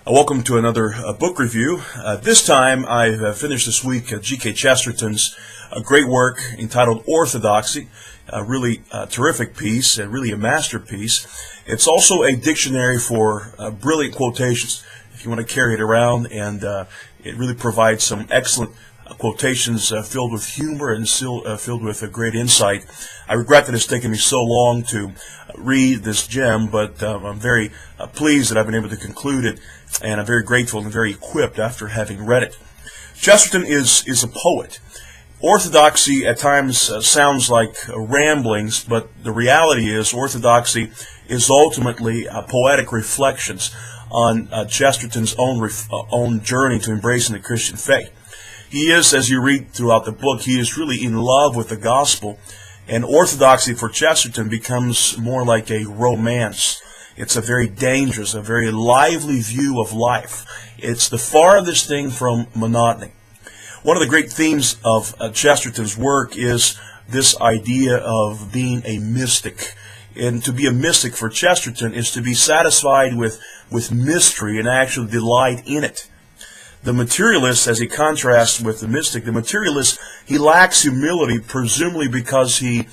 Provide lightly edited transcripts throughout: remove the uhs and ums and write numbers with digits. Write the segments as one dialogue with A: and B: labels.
A: Welcome to another book review. This time I've finished this week G.K. Chesterton's great work entitled Orthodoxy, a really terrific piece, really a masterpiece. It's also a dictionary for brilliant quotations if you want to carry it around, and it really provides some excellent quotations filled with humor and still filled with a great insight. I regret that it's taken me so long to read this gem, but I'm very pleased that I've been able to conclude it, and I'm very grateful and very equipped after having read it. Chesterton is a poet. Orthodoxy at times sounds like ramblings, but the reality is orthodoxy is ultimately poetic reflections on Chesterton's own journey to embracing the Christian faith. He is, as you read throughout the book, he is really in love with the gospel, and orthodoxy for Chesterton becomes more like a romance. It's a very dangerous, a very lively view of life. It's the farthest thing from monotony. One of the great themes of Chesterton's work is this idea of being a mystic. And to be a mystic for Chesterton is to be satisfied with mystery and actually delight in it. The materialist, as he contrasts with the mystic, the materialist, he lacks humility, presumably because he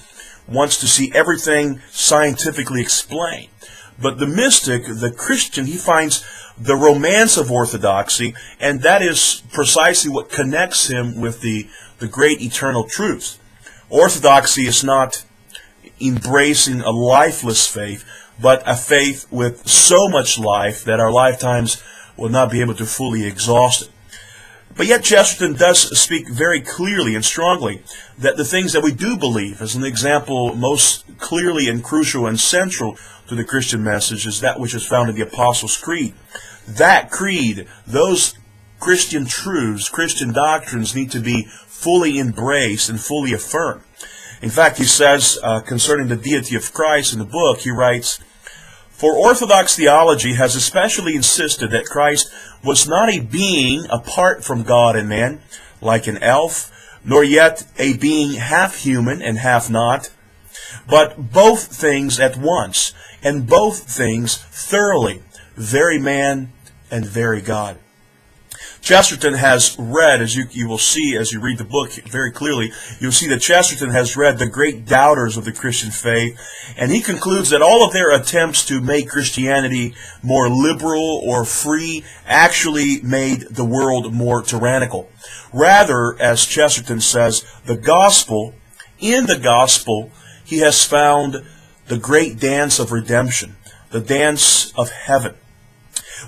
A: wants to see everything scientifically explained. But the mystic, the Christian, he finds the romance of orthodoxy, and that is precisely what connects him with the great eternal truths. Orthodoxy is not embracing a lifeless faith, but a faith with so much life that our lifetimes will not be able to fully exhaust it. But yet Chesterton does speak very clearly and strongly that the things that we do believe, as an example most clearly and crucial and central to the Christian message, is that which is found in the Apostles' Creed. That creed, those Christian truths, Christian doctrines need to be fully embraced and fully affirmed. In fact, he says concerning the deity of Christ in the book, he writes, "For Orthodox theology has especially insisted that Christ was not a being apart from God and man, like an elf, nor yet a being half human and half not, but both things at once, and both things thoroughly, very man and very God." Chesterton has read, as you will see as you read the book very clearly, you'll see that Chesterton has read the great doubters of the Christian faith, and he concludes that all of their attempts to make Christianity more liberal or free actually made the world more tyrannical. Rather, as Chesterton says, in the gospel, he has found the great dance of redemption, the dance of heaven.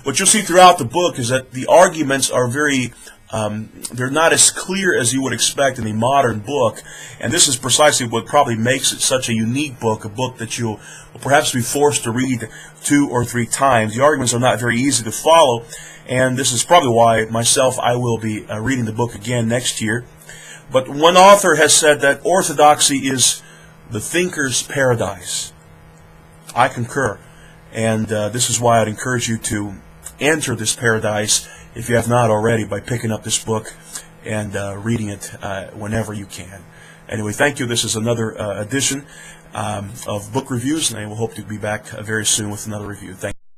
A: What you'll see throughout the book is that the arguments are they're not as clear as you would expect in a modern book, and this is precisely what probably makes it such a unique book, a book that you'll perhaps be forced to read 2 or 3 times. The arguments are not very easy to follow, and this is probably why I will be reading the book again next year. But one author has said that orthodoxy is the thinker's paradise. I concur. And this is why I'd encourage you to enter this paradise, if you have not already, by picking up this book and reading it whenever you can. Anyway, thank you. This is another edition of Book Reviews, and I will hope to be back very soon with another review. Thank you.